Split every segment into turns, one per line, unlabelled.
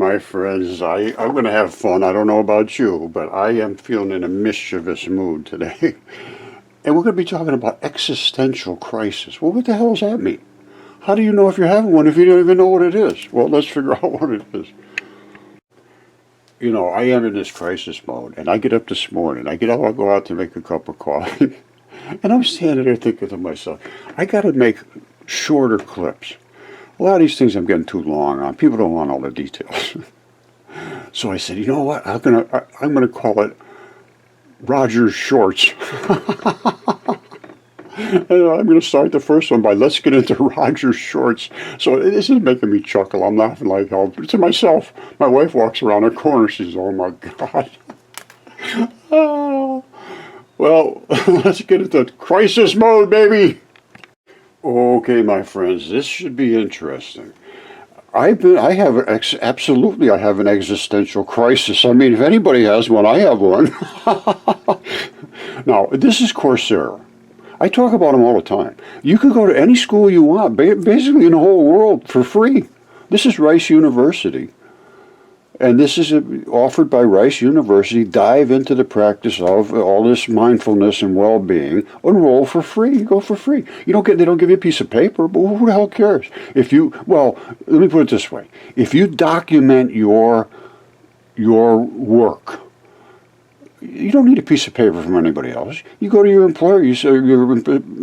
my friends. I'm going to have fun. I don't know about you, but I am feeling in a mischievous mood today. And we're going to be talking about existential crisis. Well, what the hell does that mean? How do you know if you're having one if you don't even know what it is? Well, let's figure out what it is. You know, I am in this crisis mode, and I get up this morning. I go out to make a cup of coffee, and I'm standing there thinking to myself, I got to make shorter clips. A lot of these things I'm getting too long on. People don't want all the details. So I said, you know what? I'm gonna call it Roger's Shorts. And I'm going to start the first one by let's get into Roger's Shorts. So this is making me chuckle. I'm laughing like hell to myself. My wife walks around the corner. She says, oh my God. Oh. Well, let's get into crisis mode, baby. Okay, my friends, this should be interesting. Absolutely, I have an existential crisis. I mean, if anybody has one, I have one. Now, this is Coursera. I talk about them all the time. You can go to any school you want, basically in the whole world, for free. This is Rice University. And this is offered by Rice University. Dive into the practice of all this mindfulness and well-being. Enroll for free. You go for free. They don't give you a piece of paper, but who the hell cares? Well, let me put it this way. If you document your work, you don't need a piece of paper from anybody else. You go to your employer, you say, your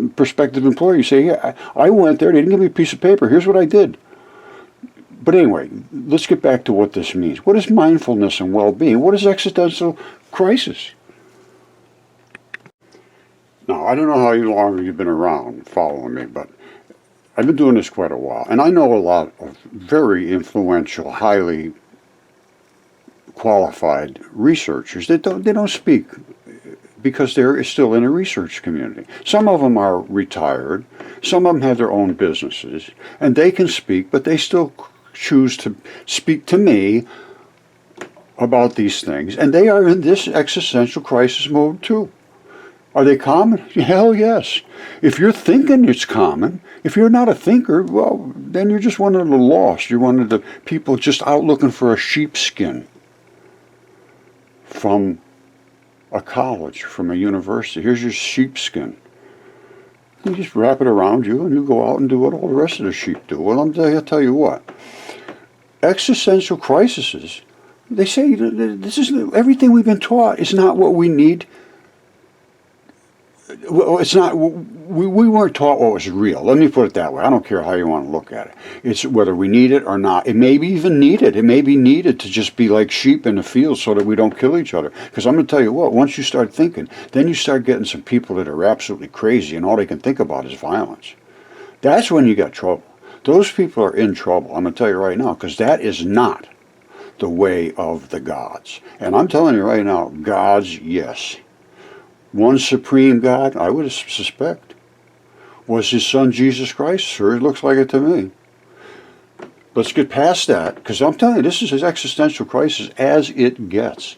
prospective employer, you say, yeah, I went there, they didn't give me a piece of paper, here's what I did. But anyway, let's get back to what this means. What is mindfulness and well-being? What is existential crisis? Now, I don't know how long you've been around following me, but I've been doing this quite a while, and I know a lot of very influential, highly qualified researchers that they don't speak because they're still in a research community. Some of them are retired, some of them have their own businesses, and they can speak, but they still choose to speak to me about these things, and they are in this existential crisis mode too. Are they common? Hell yes. If you're thinking it's common, if you're not a thinker, well, then you're just one of the lost. You're one of the people just out looking for a sheepskin from a college, from a university. Here's your sheepskin. You just wrap it around you and you go out and do what all the rest of the sheep do. Well, I'll tell you what. Existential crises, they say this is everything we've been taught is not what we need. Well, it's not. We weren't taught what was real. Let me put it that way. I don't care how you want to look at it. It's whether we need it or not. It may be even needed. It may be needed to just be like sheep in the field so that we don't kill each other. Because I'm going to tell you what, once you start thinking, then you start getting some people that are absolutely crazy and all they can think about is violence. That's when you got trouble. Those people are in trouble. I'm going to tell you right now, because that is not the way of the gods. And I'm telling you right now, gods, yes. One supreme God, I would suspect, was his son Jesus Christ. Sure, it looks like it to me. Let's get past that, because I'm telling you, this is his existential crisis as it gets.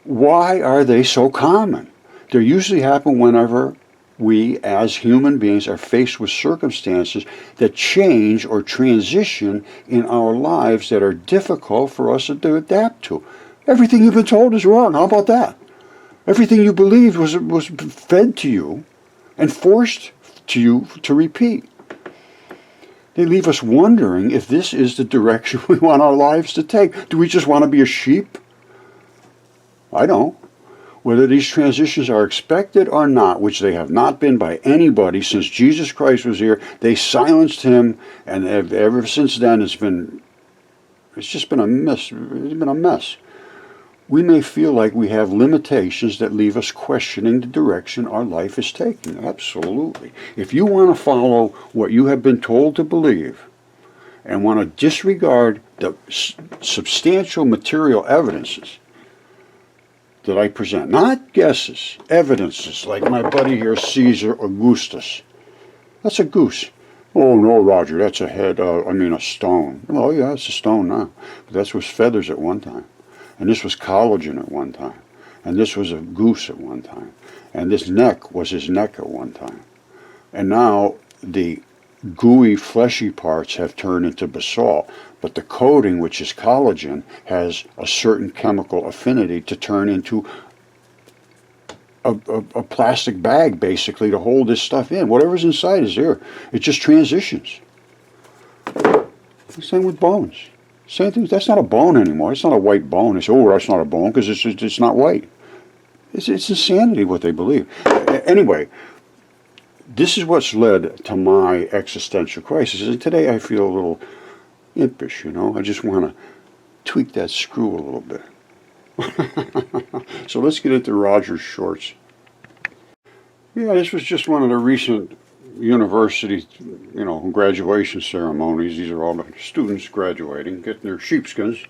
Why are they so common? They usually happen whenever we, as human beings, are faced with circumstances that change or transition in our lives that are difficult for us to adapt to. Everything you've been told is wrong. How about that? Everything you believed was fed to you and forced to you to repeat. They leave us wondering if this is the direction we want our lives to take. Do we just want to be a sheep? I don't. Whether these transitions are expected or not, which they have not been by anybody since Jesus Christ was here, they silenced him, and ever since then it's just been a mess. It's been a mess. We may feel like we have limitations that leave us questioning the direction our life is taking. Absolutely. If you want to follow what you have been told to believe and want to disregard the substantial material evidences that I present, not guesses, evidences, like my buddy here, Caesar Augustus. That's a goose. Oh no, Roger, that's a head, a stone. Oh yeah, it's a stone now. But that was feathers at one time. And this was collagen at one time. And this was a goose at one time. And this neck was his neck at one time. And now the gooey, fleshy parts have turned into basalt, but the coating, which is collagen, has a certain chemical affinity to turn into a plastic bag, basically, to hold this stuff in. Whatever's inside is there. It just transitions. Same with bones. Same thing. That's not a bone anymore. It's not a white bone. They say, oh, that's not a bone because it's not white. It's insanity what they believe. Anyway, this is what's led to my existential crisis. And today I feel a little impish, you know. I just want to tweak that screw a little bit. So let's get into Roger's shorts. Yeah, this was just one of the recent university, graduation ceremonies. These are all the students graduating, getting their sheepskins.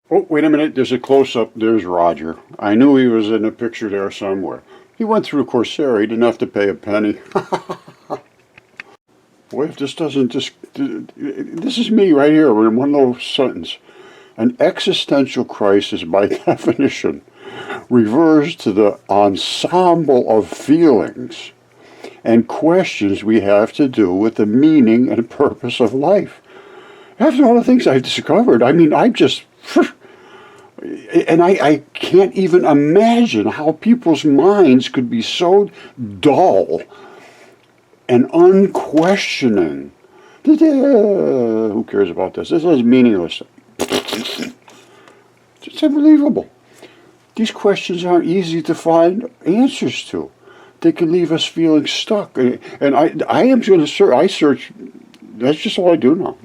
Oh, wait a minute, there's a close-up. There's Roger. I knew he was in a picture there somewhere. He went through Coursera. He didn't have to pay a penny. Boy, if this doesn't just... This is me right here in one little sentence. An existential crisis, by definition, refers to the ensemble of feelings and questions we have to do with the meaning and purpose of life. After all the things I've discovered, I'm just... And I can't even imagine how people's minds could be so dull and unquestioning. Who cares about this? This is meaningless. It's unbelievable. These questions aren't easy to find answers to. They can leave us feeling stuck. And I am going to search. I search. That's just all I do now.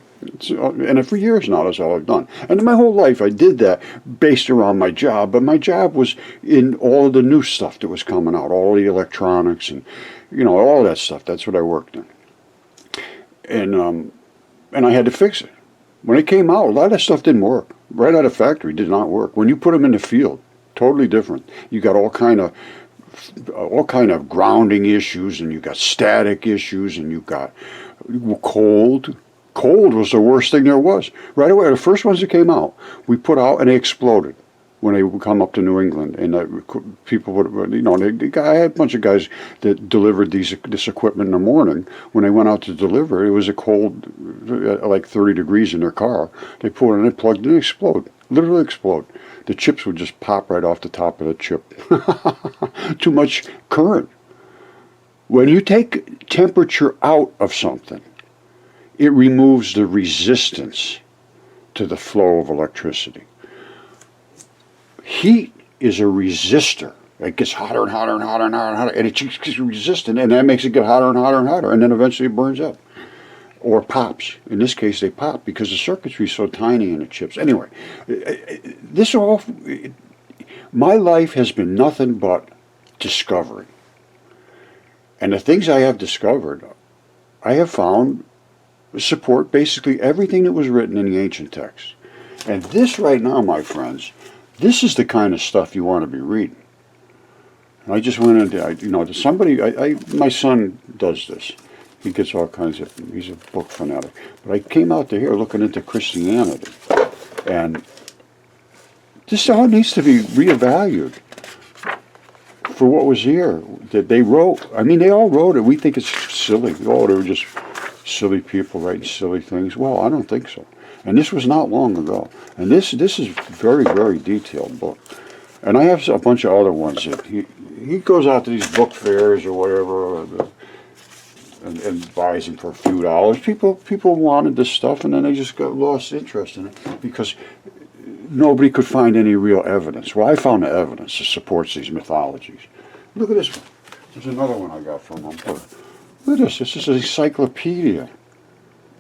And for years now, that's all I've done. And in my whole life, I did that based around my job. But my job was in all the new stuff that was coming out, all the electronics and, all that stuff. That's what I worked in. And I had to fix it. When it came out, a lot of that stuff didn't work. Right out of factory, did not work. When you put them in the field, totally different. You got all kind of grounding issues, and you got static issues, and you got cold. Cold was the worst thing there was. Right away, the first ones that came out, we put out, and they exploded when they would come up to New England. And people would, I had a bunch of guys that delivered this equipment in the morning. When they went out to deliver, it was a cold, like 30 degrees in their car. They put it in, plugged it in, explode, literally explode. The chips would just pop right off the top of the chip. Too much current. When you take temperature out of something, it removes the resistance to the flow of electricity. Heat is a resistor. It gets hotter and hotter and hotter and hotter and hotter, and it keeps resisting, and that makes it get hotter and hotter and hotter, and then eventually it burns up. Or pops. In this case, they pop because the circuitry is so tiny in the chips. Anyway, my life has been nothing but discovery. And the things I have discovered, I have found support basically everything that was written in the ancient texts. And this right now, my friends, this is the kind of stuff you want to be reading. I just went into, my son does this. He gets all kinds of, he's a book fanatic. But I came out to here looking into Christianity. And this all needs to be reevaluated for what was here. That they wrote, they all wrote it. We think it's silly. Oh, they were just silly people writing silly things. Well, I don't think so. And this was not long ago. And this is a very, very detailed book. And I have a bunch of other ones that he goes out to these book fairs or whatever and buys them for a few dollars. People wanted this stuff, and then they just got lost interest in it because nobody could find any real evidence. Well, I found the evidence that supports these mythologies. Look at this one. There's another one I got from him. Look at this. This is an encyclopedia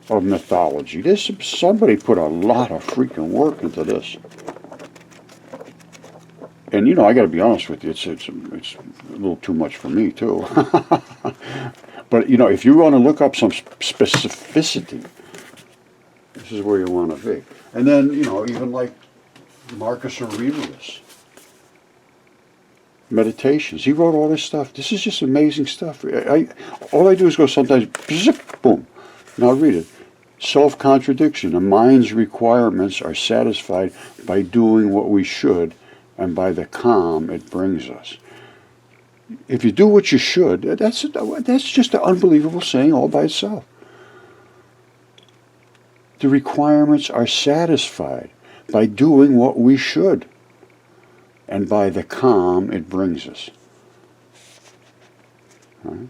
of mythology. Somebody put a lot of freaking work into this. And I got to be honest with you, it's a little too much for me too. But if you want to look up some specificity, this is where you want to be. And then even like Marcus Aurelius, Meditations. He wrote all this stuff. This is just amazing stuff. All I do is go sometimes, zip, boom. Now read it. Self-contradiction. The mind's requirements are satisfied by doing what we should and by the calm it brings us. If you do what you should, that's just an unbelievable saying all by itself. The requirements are satisfied by doing what we should and by the calm it brings us. Right?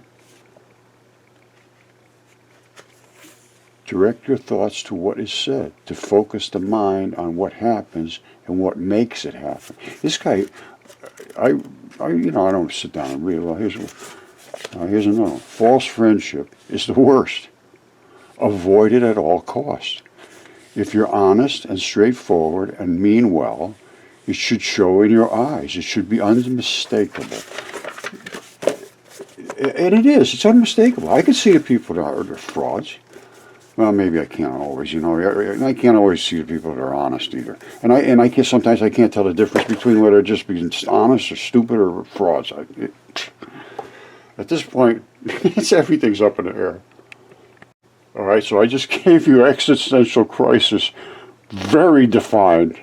Direct your thoughts to what is said, to focus the mind on what happens and what makes it happen. This guy, I don't sit down and read. Well, here's another one. False friendship is the worst. Avoid it at all costs. If you're honest and straightforward and mean well, it should show in your eyes. It should be unmistakable. And it is. It's unmistakable. I can see the people that are frauds. Well, maybe I can't always, I can't always see the people that are honest either. And I can sometimes I can't tell the difference between whether they're just being honest or stupid or frauds. At this point, everything's up in the air. All right, so I just gave you existential crisis, very defined.